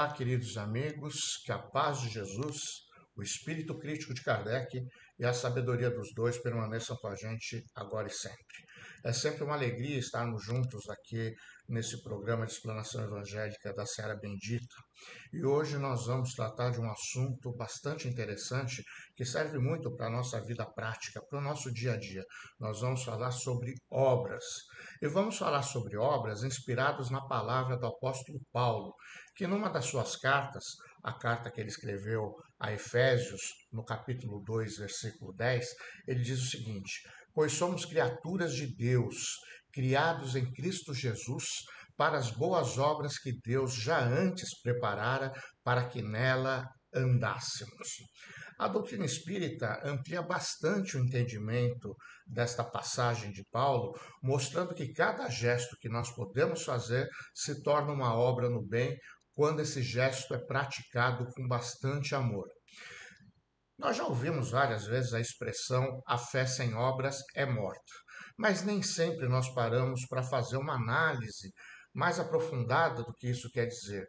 Olá, queridos amigos, que a paz de Jesus, o espírito crítico de Kardec e a sabedoria dos dois permaneçam com a gente agora e sempre. É sempre uma alegria estarmos juntos aqui nesse programa de explanação evangélica da Seara Bendita. E hoje nós vamos tratar de um assunto bastante interessante que serve muito para a nossa vida prática, para o nosso dia a dia. Nós vamos falar sobre obras. E vamos falar sobre obras inspiradas na palavra do apóstolo Paulo, que numa das suas cartas, a carta que ele escreveu a Efésios, no capítulo 2, versículo 10, ele diz o seguinte: pois somos criaturas de Deus, criados em Cristo Jesus, para as boas obras que Deus já antes preparara para que nela andássemos. A doutrina espírita amplia bastante o entendimento desta passagem de Paulo, mostrando que cada gesto que nós podemos fazer se torna uma obra no bem quando esse gesto é praticado com bastante amor. Nós já ouvimos várias vezes a expressão a fé sem obras é morta, mas nem sempre nós paramos para fazer uma análise mais aprofundada do que isso quer dizer.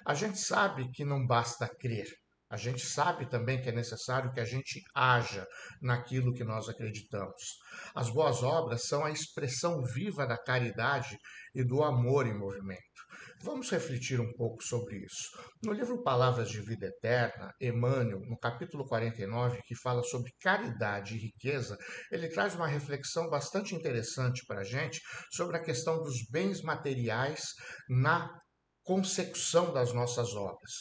A gente sabe que não basta crer, a gente sabe também que é necessário que a gente haja naquilo que nós acreditamos. As boas obras são a expressão viva da caridade e do amor em movimento. Vamos refletir um pouco sobre isso. No livro Palavras de Vida Eterna, Emmanuel, no capítulo 49, que fala sobre caridade e riqueza, ele traz uma reflexão bastante interessante para a gente sobre a questão dos bens materiais na consecução das nossas obras.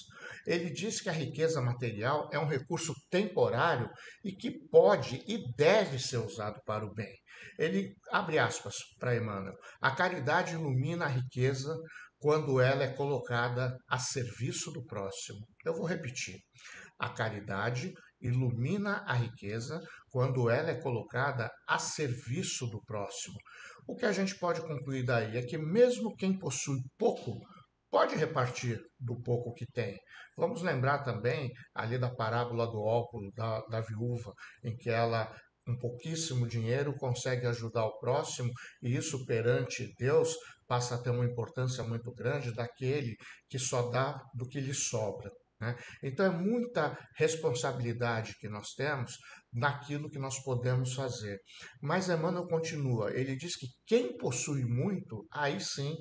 Ele diz que a riqueza material é um recurso temporário e que pode e deve ser usado para o bem. Ele abre aspas para Emmanuel: a caridade ilumina a riqueza quando ela é colocada a serviço do próximo. Eu vou repetir. A caridade ilumina a riqueza quando ela é colocada a serviço do próximo. O que a gente pode concluir daí é que mesmo quem possui pouco pode repartir do pouco que tem. Vamos lembrar também ali da parábola do óculo da viúva, em que ela, com pouquíssimo dinheiro, consegue ajudar o próximo, e isso perante Deus passa a ter uma importância muito grande daquele que só dá do que lhe sobra. Né? Então é muita responsabilidade que nós temos naquilo que nós podemos fazer. Mas Emmanuel continua, ele diz que quem possui muito, aí sim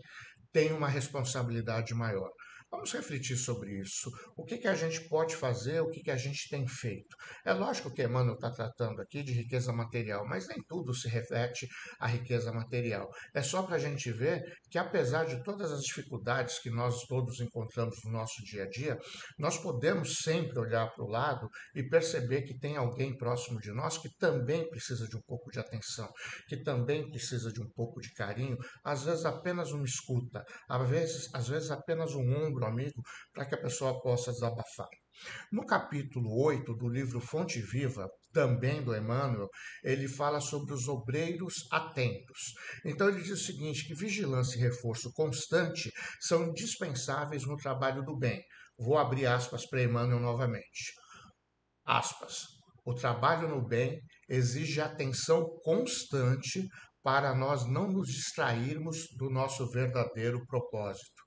tem uma responsabilidade maior. Vamos refletir sobre isso. O que a gente pode fazer, o que a gente tem feito. É lógico que Emmanuel está tratando aqui de riqueza material, mas nem tudo se reflete à riqueza material. É só para a gente ver que, apesar de todas as dificuldades que nós todos encontramos no nosso dia a dia, nós podemos sempre olhar para o lado e perceber que tem alguém próximo de nós que também precisa de um pouco de atenção, que também precisa de um pouco de carinho, às vezes apenas uma escuta, às vezes apenas um ombro amigo, para que a pessoa possa desabafar. No capítulo 8 do livro Fonte Viva, também do Emmanuel, ele fala sobre os obreiros atentos. Então ele diz o seguinte, que vigilância e reforço constante são indispensáveis no trabalho do bem. Vou abrir aspas para Emmanuel novamente. Aspas. O trabalho no bem exige atenção constante para nós não nos distrairmos do nosso verdadeiro propósito.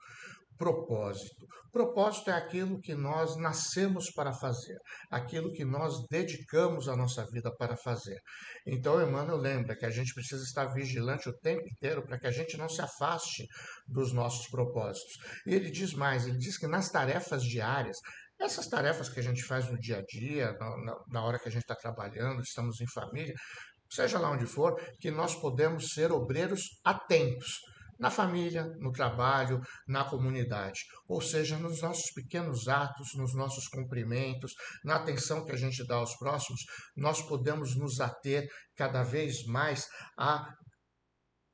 Propósito. Propósito é aquilo que nós nascemos para fazer, aquilo que nós dedicamos a nossa vida para fazer. Então, Emmanuel lembra que a gente precisa estar vigilante o tempo inteiro para que a gente não se afaste dos nossos propósitos. E ele diz mais, ele diz que nas tarefas diárias, essas tarefas que a gente faz no dia a dia, na hora que a gente está trabalhando, estamos em família, seja lá onde for, que nós podemos ser obreiros atentos na família, no trabalho, na comunidade. Ou seja, nos nossos pequenos atos, nos nossos cumprimentos, na atenção que a gente dá aos próximos, nós podemos nos ater cada vez mais a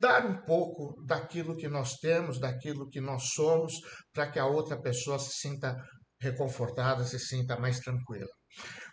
dar um pouco daquilo que nós temos, daquilo que nós somos, para que a outra pessoa se sinta reconfortada, se sinta mais tranquila.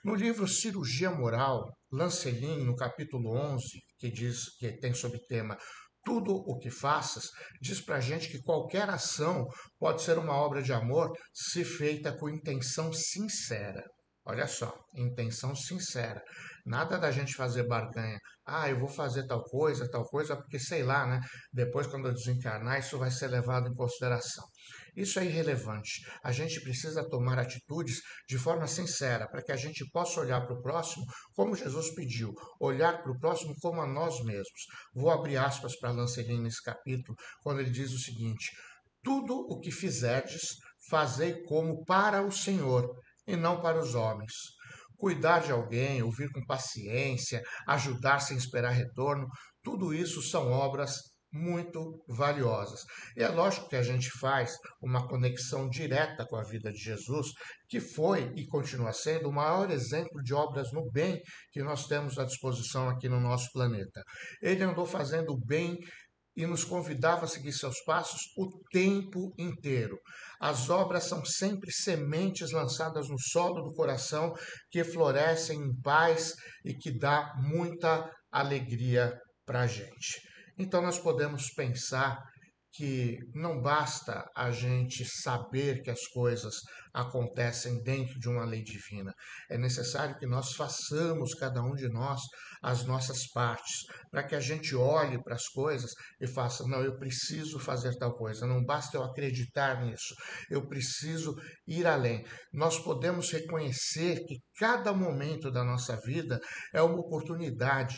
No livro Cirurgia Moral, Lancelin, no capítulo 11, que diz que tem sob tema tudo o que faças, diz para a gente que qualquer ação pode ser uma obra de amor se feita com intenção sincera. Olha só, intenção sincera. Nada da gente fazer barganha. Ah, eu vou fazer tal coisa, porque sei lá, né? Depois, quando eu desencarnar, isso vai ser levado em consideração. Isso é irrelevante. A gente precisa tomar atitudes de forma sincera para que a gente possa olhar para o próximo como Jesus pediu, olhar para o próximo como a nós mesmos. Vou abrir aspas para Lancelin nesse capítulo, quando ele diz o seguinte: tudo o que fizerdes, fazei como para o Senhor e não para os homens. Cuidar de alguém, ouvir com paciência, ajudar sem esperar retorno, tudo isso são obras muito valiosas. E é lógico que a gente faz uma conexão direta com a vida de Jesus, que foi e continua sendo o maior exemplo de obras no bem que nós temos à disposição aqui no nosso planeta. Ele andou fazendo bem e nos convidava a seguir seus passos o tempo inteiro. As obras são sempre sementes lançadas no solo do coração que florescem em paz e que dá muita alegria para a gente. Então nós podemos pensar que não basta a gente saber que as coisas acontecem dentro de uma lei divina. É necessário que nós façamos, cada um de nós, as nossas partes, para que a gente olhe para as coisas e faça, não, eu preciso fazer tal coisa, não basta eu acreditar nisso, eu preciso ir além. Nós podemos reconhecer que cada momento da nossa vida é uma oportunidade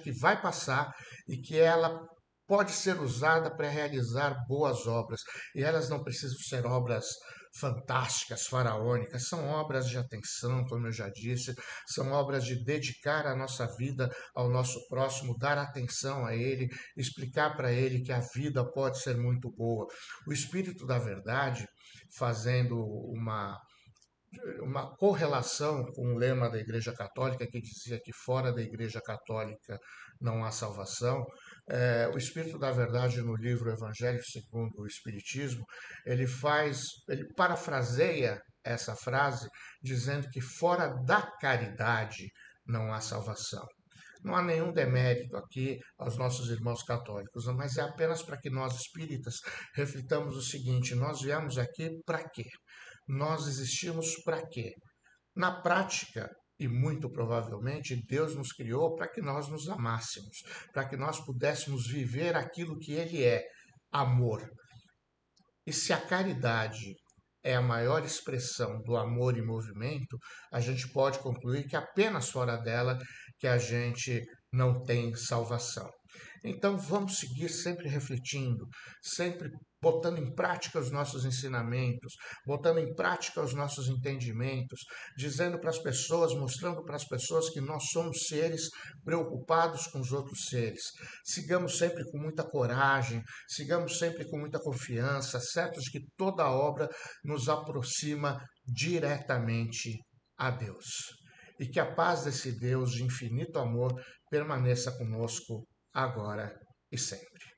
que vai passar e que ela pode ser usada para realizar boas obras. E elas não precisam ser obras fantásticas, faraônicas, são obras de atenção, como eu já disse, são obras de dedicar a nossa vida ao nosso próximo, dar atenção a ele, explicar para ele que a vida pode ser muito boa. O Espírito da Verdade, fazendo uma correlação com o lema da Igreja Católica, que dizia que fora da Igreja Católica não há salvação. O Espírito da Verdade, no livro Evangelho segundo o Espiritismo, ele parafraseia essa frase, dizendo que fora da caridade não há salvação. Não há nenhum demérito aqui aos nossos irmãos católicos, mas é apenas para que nós espíritas reflitamos o seguinte: nós viemos aqui para quê? Nós existimos para quê? Na prática, e muito provavelmente, Deus nos criou para que nós nos amássemos, para que nós pudéssemos viver aquilo que Ele é, amor. E se a caridade é a maior expressão do amor em movimento, a gente pode concluir que apenas fora dela que a gente não tem salvação. Então vamos seguir sempre refletindo, sempre botando em prática os nossos ensinamentos, botando em prática os nossos entendimentos, dizendo para as pessoas, mostrando para as pessoas que nós somos seres preocupados com os outros seres. Sigamos sempre com muita coragem, sigamos sempre com muita confiança, certos de que toda obra nos aproxima diretamente a Deus. E que a paz desse Deus de infinito amor permaneça conosco agora e sempre.